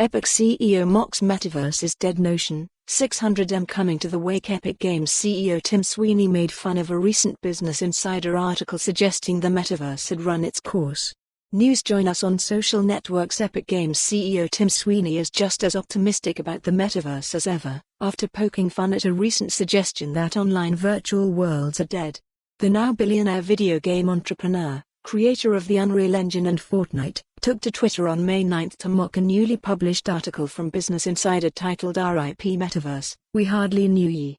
Epic CEO mocks metaverse is dead notion. 600M coming to the wake. Epic Games CEO Tim Sweeney made fun of a recent Business Insider article suggesting the metaverse had run its course. News. Join us on social networks. Epic Games CEO Tim Sweeney is just as optimistic about the metaverse as ever, after poking fun at a recent suggestion that online virtual worlds are dead. The now billionaire video game entrepreneur, creator of the Unreal Engine and Fortnite, took to Twitter on May 9 to mock a newly published article from Business Insider titled "R.I.P. Metaverse, We Hardly Knew Ye."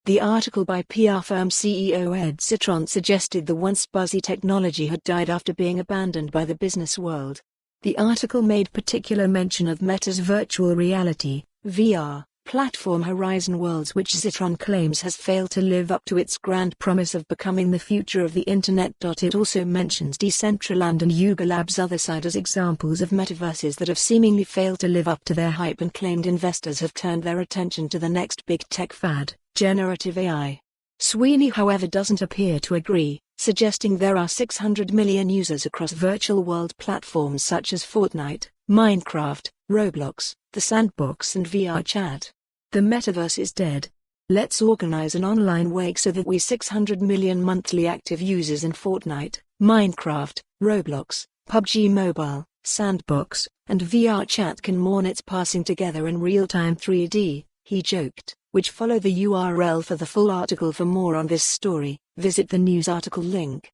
The article by PR firm CEO Ed Citron suggested the once buzzy technology had died after being abandoned by the business world. The article made particular mention of Meta's virtual reality (VR) platform Horizon Worlds, which Citron claims has failed to live up to its grand promise of becoming the future of the internet. It also mentions Decentraland and Yuga Labs' other side as examples of metaverses that have seemingly failed to live up to their hype, and claimed investors have turned their attention to the next big tech fad, generative AI. Sweeney, however, doesn't appear to agree, suggesting there are 600 million users across virtual world platforms such as Fortnite, Minecraft, Roblox, The Sandbox and VR Chat. The metaverse is dead. Let's organize an online wake so that we 600 million monthly active users in Fortnite, Minecraft, Roblox, PUBG Mobile, Sandbox, and VR Chat can mourn its passing together in real-time 3D, he joked. Which follow the URL for the full article. For more on this story, visit the news article link.